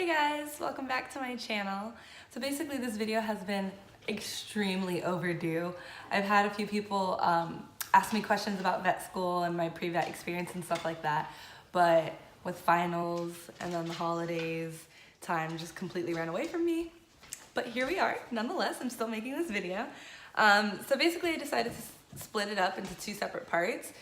guys, welcome back to my channel. So basically this video has been extremely overdue. I've had a few people ask me questions about vet school and my pre-vet experience and stuff like that, but with finals and then the holidays, time just completely ran away from me. But here we are, nonetheless, I'm still making this video. So basically I decided to split it up into two separate parts.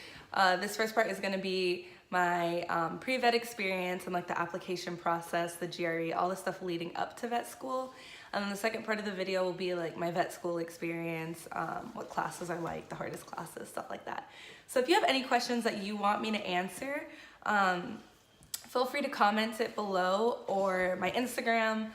This first part is going to be my pre-vet experience and like the application process, the GRE, all the stuff leading up to vet school. And then the second part of the video will be like my vet school experience, what classes are like, the hardest classes, stuff like that. So if you have any questions that you want me to answer, feel free to comment it below, or my Instagram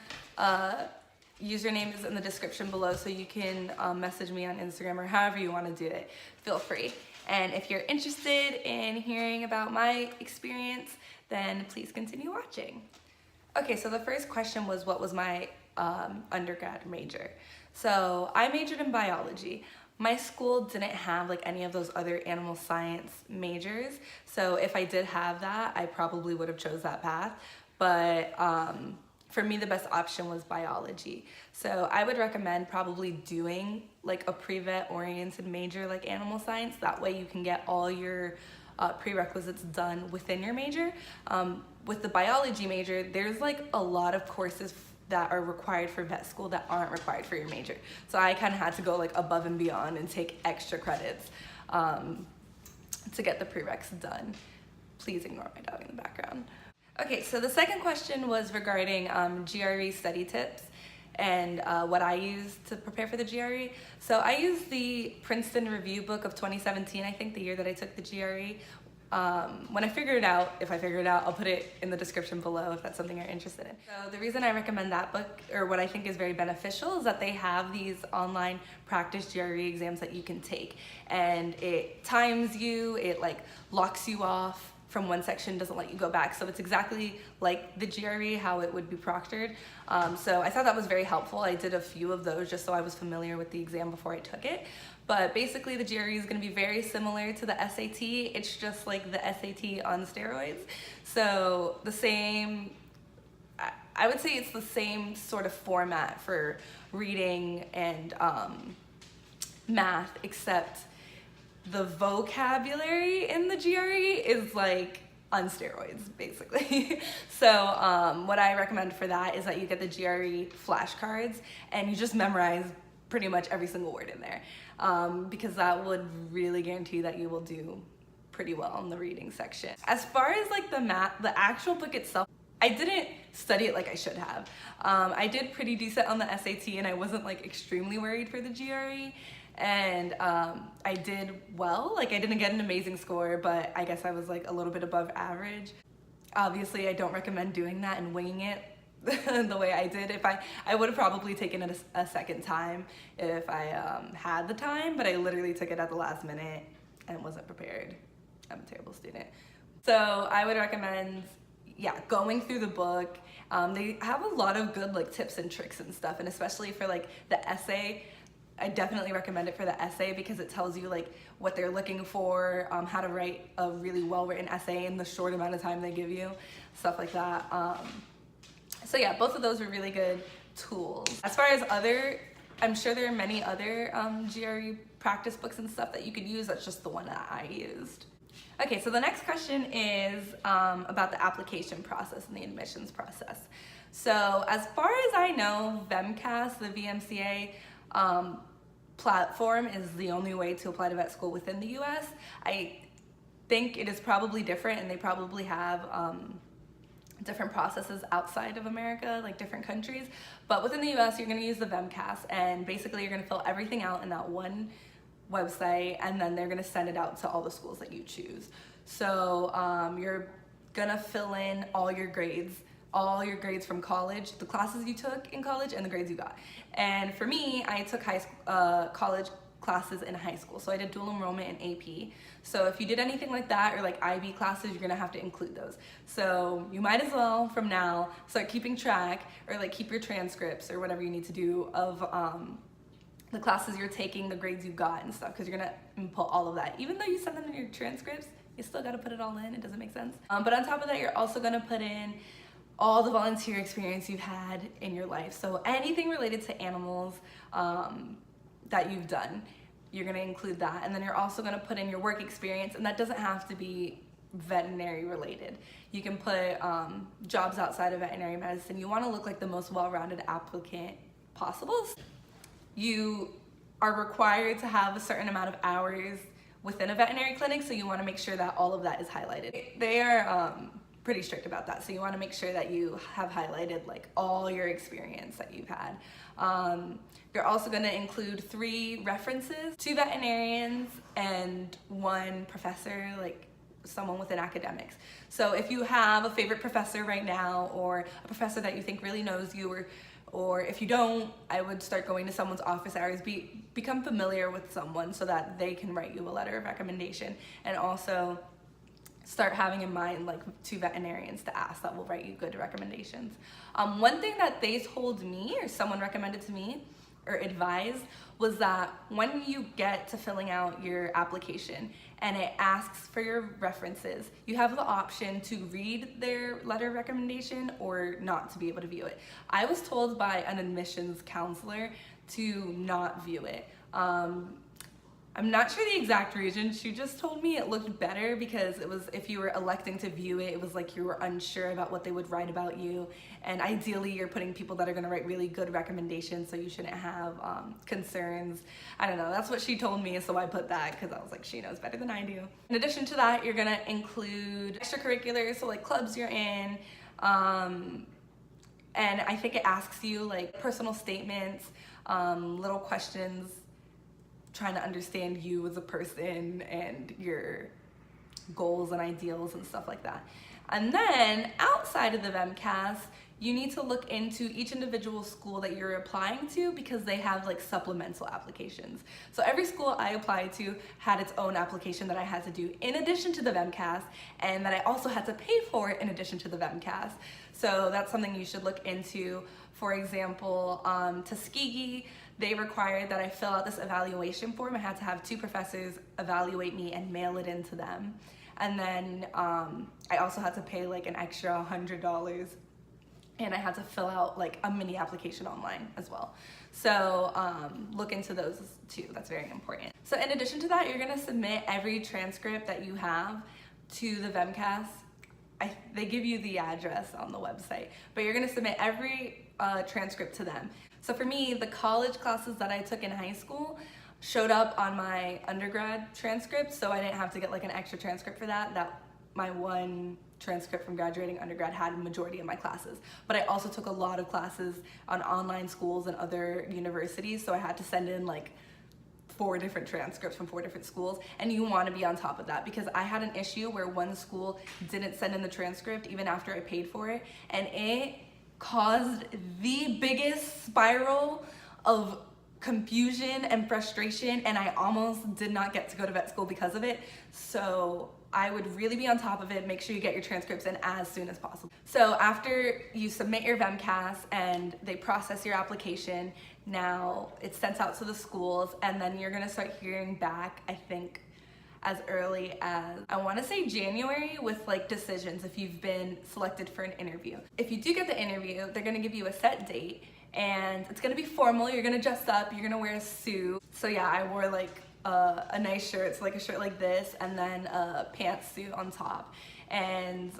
username is in the description below, so you can message me on Instagram or however you want to do it. Feel free. And if you're interested in hearing about my experience, then please continue watching. Okay, so the first question was, what was my undergrad major? So I majored in biology. My school didn't have like any of those other animal science majors, so if I did have that, I probably would have chose that path. But for me, the best option was biology. So I would recommend probably doing like a pre-vet oriented major like animal science. That way you can get all your prerequisites done within your major. With the biology major, there's like a lot of courses that are required for vet school that aren't required for your major. So I kind of had to go like above and beyond and take extra credits to get the prereqs done. Please ignore my dog in the background. Okay, so the second question was regarding GRE study tips and what I used to prepare for the GRE. So I used the Princeton Review book of 2017, I think the year that I took the GRE. When I figure it out, if I figure it out, I'll put it in the description below if that's something you're interested in. So the reason I recommend that book, or what I think is very beneficial, is that they have these online practice GRE exams that you can take. And it times you, it like locks you off from one section, doesn't let you go back. So it's exactly like the GRE, how it would be proctored. So I thought that was very helpful. I did a few of those just so I was familiar with the exam before I took it. But basically the GRE is gonna be very similar to the SAT. It's just like the SAT on steroids. So the same, I would say it's the same sort of format for reading and math, except the vocabulary in the GRE is like on steroids, basically. So what I recommend for that is that you get the GRE flashcards and you just memorize pretty much every single word in there, because that would really guarantee that you will do pretty well in the reading section. As far as like the math, the actual book itself, I didn't study it like I should have. I did pretty decent on the SAT and I wasn't like extremely worried for the GRE. And I did well. Like I didn't get an amazing score, but I guess I was like a little bit above average. Obviously I don't recommend doing that and winging it the way I did. If I would have probably taken it a second time if I had the time, but I literally took it at the last minute and wasn't prepared. I'm a terrible student. So I would recommend, yeah, going through the book. They have a lot of good like tips and tricks and stuff, and especially for like the essay, I definitely recommend it for the essay because it tells you like what they're looking for, how to write a really well-written essay in the short amount of time they give you, stuff like that. So yeah, both of those were really good tools. As far as other, I'm sure there are many other GRE practice books and stuff that you could use. That's just the one that I used. Okay, so the next question is about the application process and the admissions process. So as far as I know, VMCAS, the VMCA, platform is the only way to apply to vet school within the US. I think it is probably different, and they probably have different processes outside of America, like different countries. But within the US, you're gonna use the VMCAS, and basically you're gonna fill everything out in that one website, and then they're gonna send it out to all the schools that you choose. So you're gonna fill in all your grades from college, the classes you took in college and the grades you got. And for me, I took college classes in high school. So I did dual enrollment in AP. So if you did anything like that, or like IB classes, you're gonna have to include those. So you might as well from now start keeping track, or like keep your transcripts or whatever you need to do of the classes you're taking, the grades you got and stuff, because you're gonna input all of that. Even though you send them in your transcripts, you still gotta put it all in. It doesn't make sense. But on top of that, you're also gonna put in all the volunteer experience you've had in your life. So anything related to animals that you've done, you're gonna include that. And then you're also gonna put in your work experience, and that doesn't have to be veterinary related. You can put jobs outside of veterinary medicine. You wanna look like the most well-rounded applicant possible. You are required to have a certain amount of hours within a veterinary clinic, so you wanna make sure that all of that is highlighted. They are pretty strict about that, so you wanna make sure that you have highlighted like all your experience that you've had. You're also gonna include 3 references, 2 veterinarians and 1 professor, like someone within academics. So if you have a favorite professor right now, or a professor that you think really knows you, or if you don't, I would start going to someone's office hours. Become familiar with someone so that they can write you a letter of recommendation, and also start having in mind like 2 veterinarians to ask that will write you good recommendations. One thing that they told me, or someone recommended to me or advised, was that when you get to filling out your application and it asks for your references, you have the option to read their letter of recommendation or not to be able to view it. I was told by an admissions counselor to not view it. I'm not sure the exact reason. She just told me it looked better because it was, if you were electing to view it, it was like you were unsure about what they would write about you. And ideally you're putting people that are gonna write really good recommendations, so you shouldn't have concerns. I don't know, that's what she told me, so I put that because I was like, she knows better than I do. In addition to that, you're gonna include extracurriculars, so like clubs you're in. And I think it asks you like personal statements, little questions, trying to understand you as a person and your goals and ideals and stuff like that. And then outside of the VEMCAS, you need to look into each individual school that you're applying to, because they have like supplemental applications. So every school I applied to had its own application that I had to do in addition to the VEMCAS, and that I also had to pay for it in addition to the VEMCAS. So that's something you should look into. For example, Tuskegee, they required that I fill out this evaluation form. I had to have 2 professors evaluate me and mail it in to them. And then I also had to pay like an extra $100, and I had to fill out like a mini application online as well. So look into those too, that's very important. So in addition to that, you're gonna submit every transcript that you have to the VEMCAS. They give you the address on the website, but you're gonna submit every transcript to them. So for me, the college classes that I took in high school showed up on my undergrad transcript, so I didn't have to get like an extra transcript for that. My 1 transcript from graduating undergrad had a majority of my classes. But I also took a lot of classes on online schools and other universities, so I had to send in like 4 different transcripts from 4 different schools, and you want to be on top of that, because I had an issue where one school didn't send in the transcript even after I paid for it, and it caused the biggest spiral of confusion and frustration, and I almost did not get to go to vet school because of it. So I would really be on top of it. Make sure you get your transcripts in as soon as possible. So after you submit your VEMCAS and they process your application, now it's sent out to the schools, and then you're gonna start hearing back, I think, as early as, I wanna say January, with like decisions if you've been selected for an interview. If you do get the interview, they're gonna give you a set date, and it's gonna be formal. You're gonna dress up, you're gonna wear a suit. So yeah, I wore like a nice shirt, so like a shirt like this, and then a pantsuit on top. And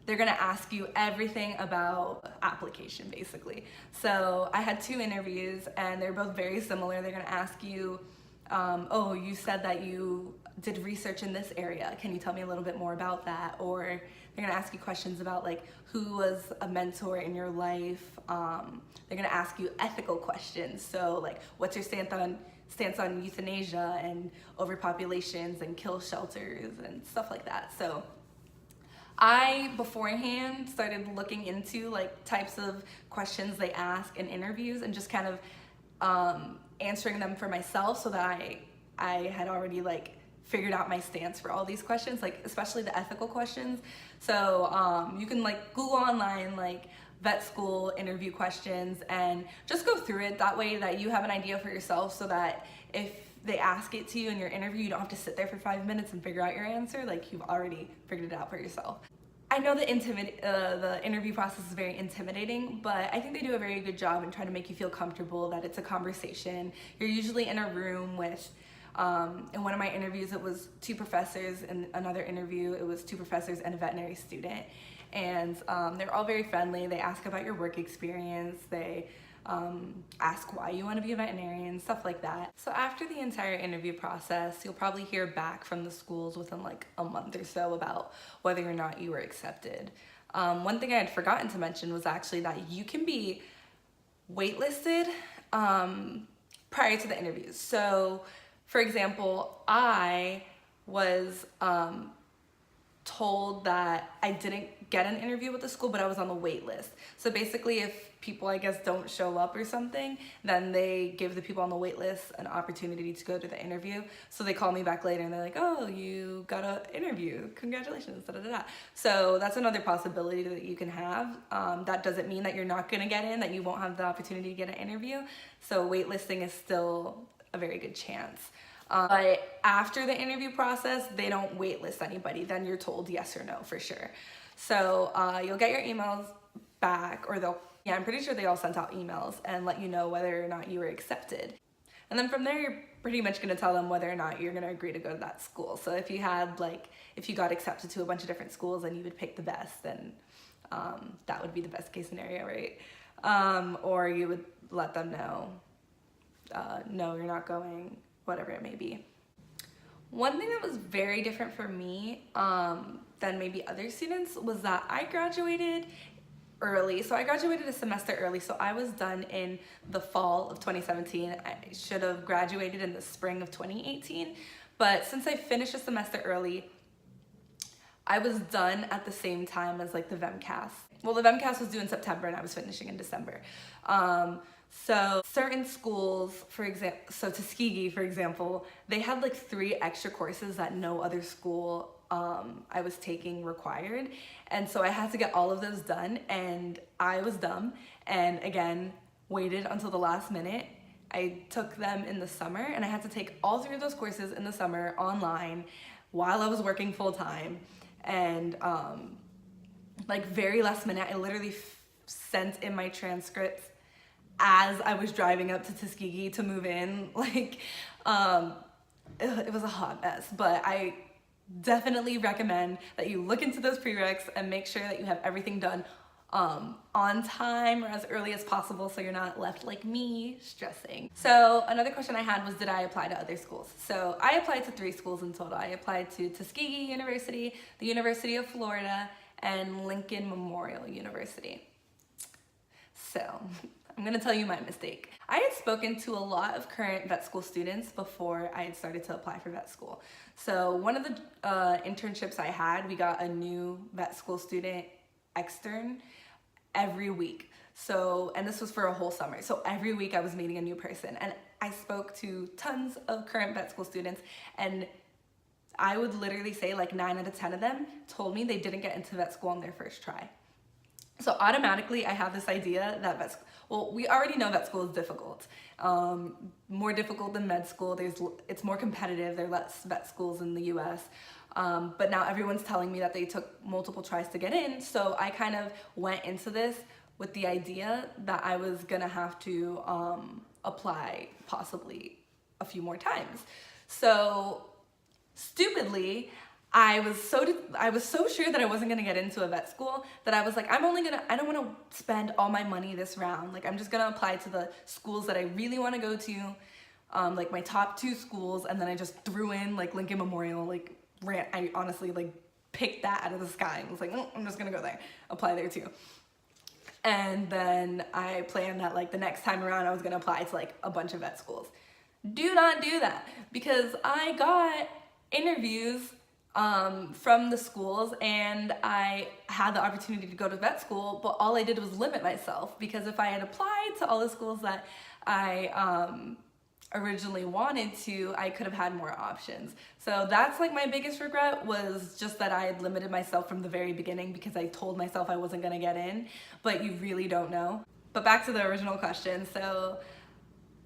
they're gonna ask you everything about application, basically. So I had 2 interviews, and they're both very similar. They're gonna ask you, oh, you said that you did research in this area. Can you tell me a little bit more about that? Or they're gonna ask you questions about like, who was a mentor in your life? They're gonna ask you ethical questions. So like, what's your stance on euthanasia and overpopulations and kill shelters and stuff like that. So I beforehand started looking into like types of questions they ask in interviews, and just kind of answering them for myself, so that I had already like figured out my stance for all these questions, like especially the ethical questions. So you can like Google online like vet school interview questions and just go through it that way, that you have an idea for yourself, so that if they ask it to you in your interview, you don't have to sit there for 5 minutes and figure out your answer. Like, you've already figured it out for yourself. I know the interview process is very intimidating, but I think they do a very good job in trying to make you feel comfortable, that it's a conversation. You're usually in a room with, in one of my interviews, it was 2 professors. In another interview, it was 2 professors and a veterinary student. And they're all very friendly. They ask about your work experience. They ask why you want to be a veterinarian, stuff like that. So after the entire interview process, you'll probably hear back from the schools within like a month or so about whether or not you were accepted. One thing I had forgotten to mention was actually that you can be waitlisted prior to the interviews. So for example, I was told that I didn't get an interview with the school, but I was on the wait list. So basically, if people, I guess, don't show up or something, then they give the people on the wait list an opportunity to go to the interview. So they call me back later and they're like, oh, you got an interview, congratulations, da da da da. So that's another possibility that you can have. That doesn't mean that you're not gonna get in, that you won't have the opportunity to get an interview. So waitlisting is still a very good chance. But after the interview process, they don't waitlist anybody. Then you're told yes or no for sure. So you'll get your emails back, or I'm pretty sure they all sent out emails and let you know whether or not you were accepted. And then from there, you're pretty much gonna tell them whether or not you're gonna agree to go to that school. So if you got accepted to a bunch of different schools and you would pick the best, then that would be the best case scenario, right? Or you would let them know, no, you're not going, whatever it may be. One thing that was very different for me than maybe other students was that I graduated early. So I graduated a semester early, so I was done in the fall of 2017. I should have graduated in the spring of 2018, but since I finished a semester early, I was done at the same time as like the VEMCAS. Well, the VEMCAS was due in September and I was finishing in December. So certain schools, for example, so Tuskegee, for example, they had like 3 extra courses that no other school I was taking required. And so I had to get all of those done, and I was dumb and again waited until the last minute. I took them in the summer and I had to take all 3 of those courses in the summer online while I was working full time. And like very last minute, I literally sent in my transcripts as I was driving up to Tuskegee to move in. Like, it was a hot mess, but I definitely recommend that you look into those prereqs and make sure that you have everything done on time or as early as possible, so you're not left like me stressing. So another question I had was, did I apply to other schools? So I applied to 3 schools in total. I applied to Tuskegee University, the University of Florida, and Lincoln Memorial University. So I'm gonna tell you my mistake. I had spoken to a lot of current vet school students before I had started to apply for vet school. So one of the internships I had, we got a new vet school student extern every week. So, and this was for a whole summer. So every week I was meeting a new person, and I spoke to tons of current vet school students, and I would literally say like 9 out of 10 of them told me they didn't get into vet school on their first try. So automatically I have this idea that we already know vet school is difficult. More difficult than med school. It's more competitive. There are less vet schools in the US. But now everyone's telling me that they took multiple tries to get in. So I kind of went into this with the idea that I was gonna have to apply possibly a few more times. So stupidly, I was so sure that I wasn't gonna get into a vet school that I was like, I don't wanna spend all my money this round. Like, I'm just gonna apply to the schools that I really wanna go to, like my top 2 schools, and then I just threw in like Lincoln Memorial, I honestly like picked that out of the sky and was like, I'm just gonna go there, apply there too. And then I planned that like the next time around I was gonna apply to like a bunch of vet schools. Do not do that, because I got interviews from the schools and I had the opportunity to go to vet school, but all I did was limit myself, because if I had applied to all the schools that I originally wanted to, I could have had more options. So that's like my biggest regret, was just that I had limited myself from the very beginning, because I told myself I wasn't gonna get in, but you really don't know. But back to the original question. So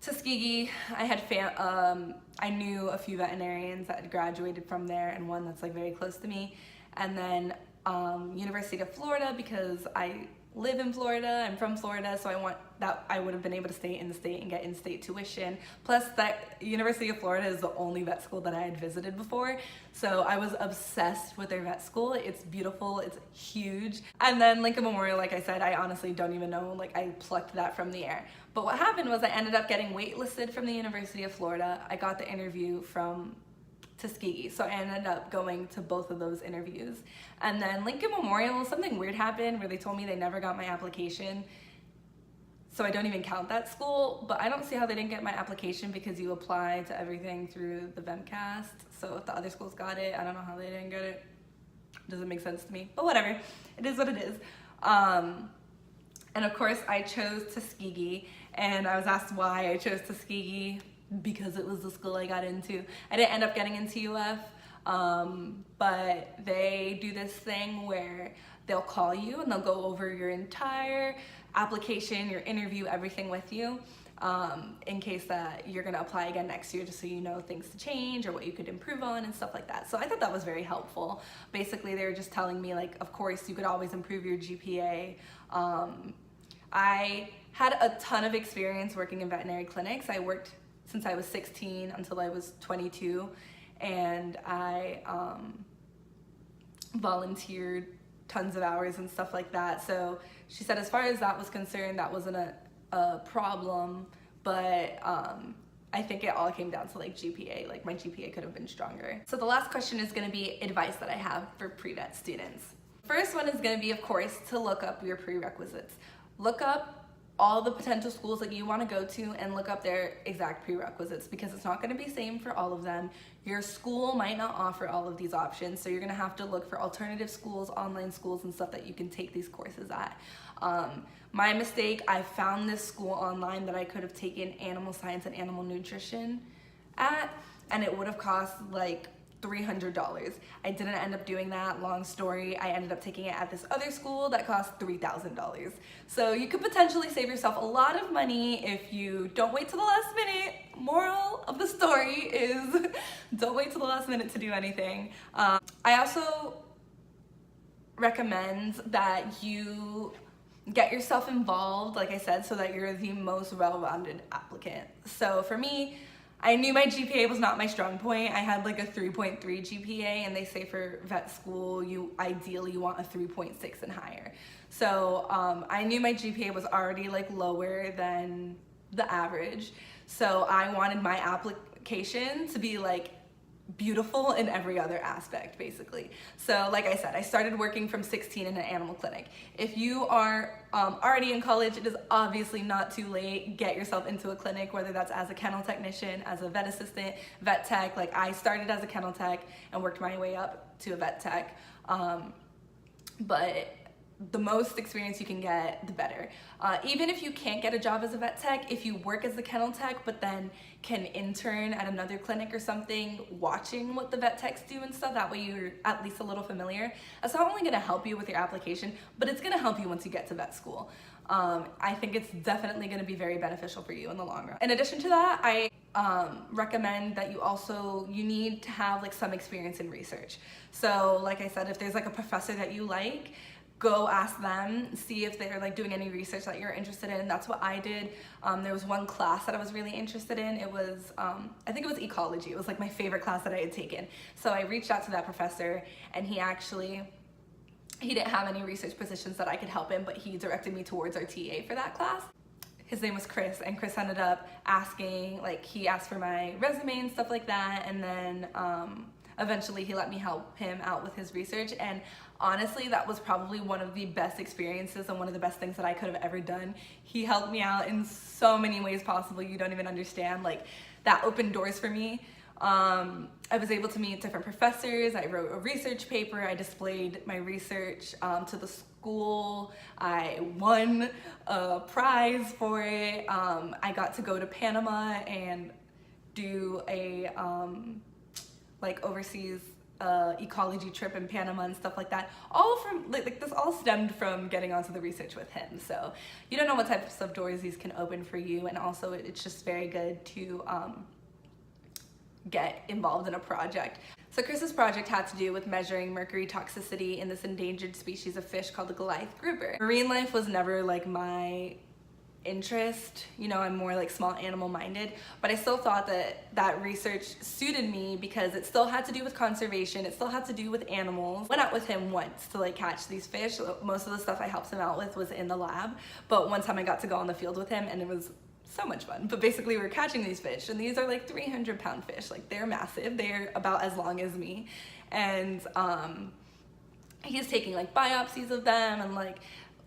Tuskegee, I knew a few veterinarians that had graduated from there, and one that's like very close to me. And then University of Florida because I live in Florida, I'm from Florida, so I want that I would have been able to stay in the state and get in-state tuition. Plus that University of Florida is the only vet school that I had visited before, so I was obsessed with their vet school. It's beautiful, it's huge. And then Lincoln Memorial, like I said, I honestly don't even know, like I plucked that from the air. But what happened was I ended up getting waitlisted from the University of Florida. I got the interview from Tuskegee, so I ended up going to both of those interviews. And then Lincoln Memorial, something weird happened where they told me they never got my application, so I don't even count that school. But I don't see how they didn't get my application because you apply to everything through the VMCAST, so if the other schools got it, I don't know how they didn't get it. Doesn't make sense to me, but whatever, it is what it is. And of course I chose Tuskegee, and I was asked why I chose Tuskegee. Because it was the school I got into. I didn't end up getting into UF, but they do this thing where they'll call you and they'll go over your entire application, your interview, everything with you, in case that you're gonna apply again next year, just so you know things to change or what you could improve on and stuff like that. So I thought that was very helpful. Basically, they were just telling me, like, of course you could always improve your GPA. I had a ton of experience working in veterinary clinics. I worked since I was 16 until I was 22, and I volunteered tons of hours and stuff like that. So she said as far as that was concerned, that wasn't a problem, but I think it all came down to like GPA, like my GPA could have been stronger. So the last question is gonna be advice that I have for pre-vet students. First one is gonna be, of course, to look up your prerequisites. Look up all the potential schools that you want to go to and look up their exact prerequisites, because it's not going to be the same for all of them. Your school might not offer all of these options, so you're going to have to look for alternative schools, online schools, and stuff that you can take these courses at. My mistake, I found this school online that I could have taken animal science and animal nutrition at, and it would have cost like $300. I didn't end up doing that, long story. I ended up taking it at this other school that cost $3,000. So you could potentially save yourself a lot of money if you don't wait till the last minute. Moral of the story is don't wait till the last minute to do anything. I also recommend that you get yourself involved, like I said, so that you're the most well-rounded applicant. So for me, I knew my GPA was not my strong point. I had like a 3.3 GPA, and they say for vet school, you ideally want a 3.6 and higher. So I knew my GPA was already like lower than the average. So I wanted my application to be like beautiful in every other aspect, basically. So like I said, I started working from 16 in an animal clinic. If you are already in college, it is obviously not too late. Get yourself into a clinic, whether that's as a kennel technician, as a vet assistant, vet tech. Like I started as a kennel tech and worked my way up to a vet tech. But the most experience you can get, the better. Even if you can't get a job as a vet tech, if you work as a kennel tech but then can intern at another clinic or something, watching what the vet techs do and stuff, that way you're at least a little familiar. That's not only gonna help you with your application, but it's gonna help you once you get to vet school. I think it's definitely gonna be very beneficial for you in the long run. In addition to that, I recommend that you need to have like some experience in research. So like I said, if there's like a professor that you like, go ask them, see if they're like doing any research that you're interested in. That's what I did. There was one class that I was really interested in. It was, I think it was ecology. It was like my favorite class that I had taken. So I reached out to that professor, and he didn't have any research positions that I could help him, but he directed me towards our TA for that class. His name was Chris, and Chris ended up asking, like he asked for my resume and stuff like that, and then eventually he let me help him out with his research. And honestly, that was probably one of the best experiences and one of the best things that I could have ever done. He helped me out in so many ways possible you don't even understand. Like, that opened doors for me. I was able to meet different professors. I wrote a research paper. I displayed my research to the school. I won a prize for it. I got to go to Panama and do a like overseas ecology trip in Panama and stuff like that. All from like this all stemmed from getting onto the research with him. So you don't know what types of doors these can open for you, and also it's just very good to get involved in a project. So Chris's project had to do with measuring mercury toxicity in this endangered species of fish called the Goliath grouper. Marine life was never like my interest, you know, I'm more like small animal minded, but I still thought that research suited me because it still had to do with conservation, it still had to do with animals. Went out with him once to like catch these fish. Most of the stuff I helped him out with was in the lab, but one time I got to go on the field with him and it was so much fun. But basically we were catching these fish, and these are like 300-pound fish, like they're massive, they're about as long as me, and he's taking like biopsies of them and like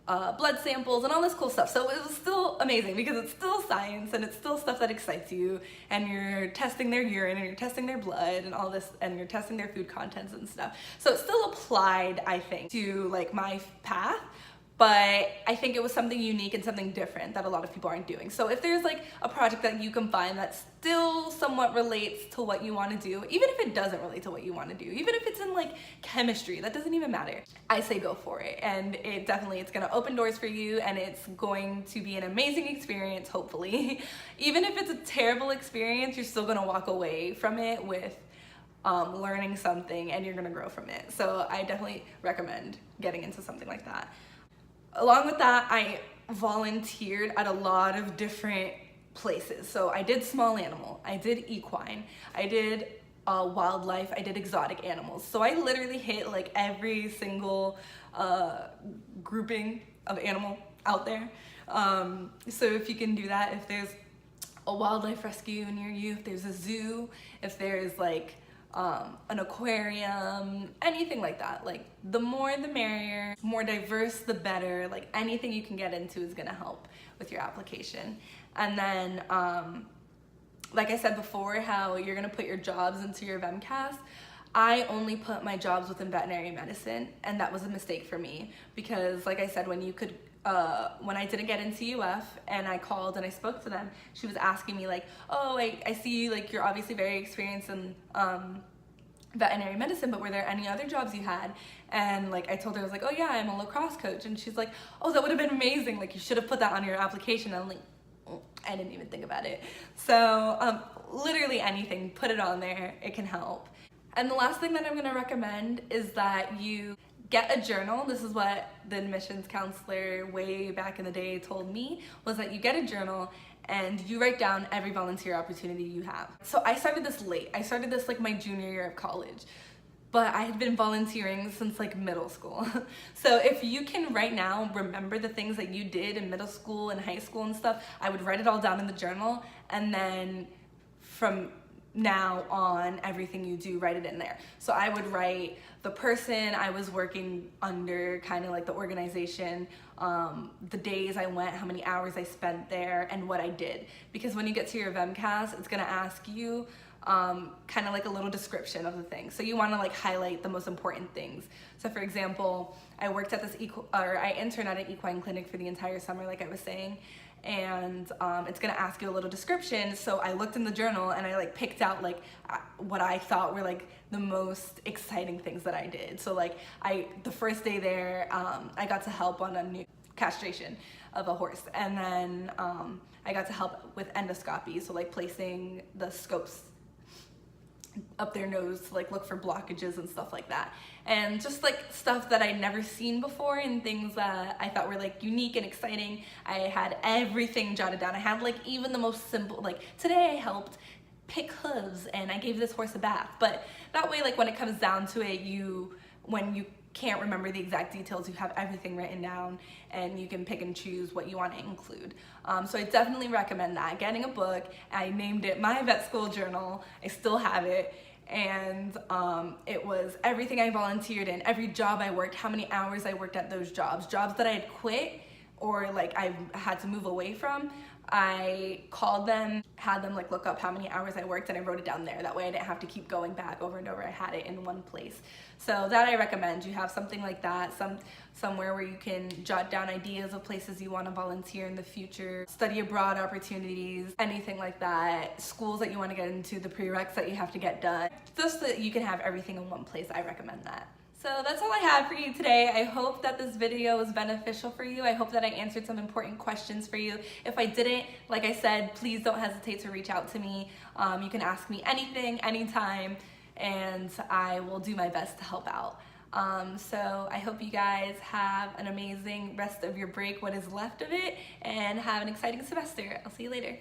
blood samples and all this cool stuff. So it was still amazing because it's still science and it's still stuff that excites you, and you're testing their urine and you're testing their blood and all this, and you're testing their food contents and stuff. So it still applied, I think, to like my path, but I think it was something unique and something different that a lot of people aren't doing. So if there's like a project that you can find that still somewhat relates to what you want to do, even if it doesn't relate to what you want to do, even if it's in like chemistry, that doesn't even matter, I say go for it. And it's going to open doors for you, and it's going to be an amazing experience, hopefully. Even if it's a terrible experience, you're still going to walk away from it with learning something, and you're going to grow from it. So I definitely recommend getting into something like that. Along with that, I volunteered at a lot of different places. So I did small animal, I did equine, I did wildlife, I did exotic animals. So I literally hit like every single grouping of animal out there. So if you can do that, if there's a wildlife rescue near you, if there's a zoo, if there's like an aquarium, anything like that. Like the more the merrier, more diverse the better. Like anything you can get into is gonna help with your application. And then like I said before, how you're gonna put your jobs into your VMCAS, I only put my jobs within veterinary medicine, and that was a mistake for me because like I said, when I didn't get into UF and I called and I spoke to them, she was asking me like, oh, I see like you're obviously very experienced in veterinary medicine, but were there any other jobs you had? And like I told her, I was like, oh yeah, I'm a lacrosse coach. And she's like, oh, that would have been amazing, like you should have put that on your application. And I'm like, I didn't even think about it. So literally anything, put it on there, it can help. And the last thing that I'm gonna recommend is that you get a journal. This is what the admissions counselor way back in the day told me, was that you get a journal and you write down every volunteer opportunity you have. So I started this late. I started this like my junior year of college, but I had been volunteering since like middle school. So if you can right now remember the things that you did in middle school and high school and stuff, I would write it all down in the journal, and then from now on, everything you do, write it in there. So I would write the person I was working under, kind of like the organization, the days I went, how many hours I spent there, and what I did. Because when you get to your VMCAS, it's gonna ask you kind of like a little description of the thing. So you wanna like highlight the most important things. So for example, I worked at this I interned at an equine clinic for the entire summer, like I was saying, and it's gonna ask you a little description. So I looked in the journal and I like picked out like what I thought were like the most exciting things that I did. So like the first day there, I got to help on a new castration of a horse, and then I got to help with endoscopy, so like placing the scopes up their nose to like look for blockages and stuff like that, and just like stuff that I'd never seen before and things that I thought were like unique and exciting. I had everything jotted down. I had like even the most simple, like today I helped pick hooves and I gave this horse a bath. But that way, like when it comes down to it, when you can't remember the exact details, you have everything written down and you can pick and choose what you want to include. So I definitely recommend that. Getting a book, I named it My Vet School Journal. I still have it. And it was everything I volunteered in, every job I worked, how many hours I worked at those jobs that I had quit or like I had to move away from. I called them, had them like look up how many hours I worked, and I wrote it down there. That way I didn't have to keep going back over and over. I had it in one place. So that I recommend. You have something like that, somewhere where you can jot down ideas of places you want to volunteer in the future, study abroad opportunities, anything like that, schools that you want to get into, the prereqs that you have to get done. Just so that you can have everything in one place, I recommend that. So that's all I have for you today. I hope that this video was beneficial for you. I hope that I answered some important questions for you. If I didn't, like I said, please don't hesitate to reach out to me. You can ask me anything, anytime, and I will do my best to help out. So I hope you guys have an amazing rest of your break, what is left of it, and have an exciting semester. I'll see you later.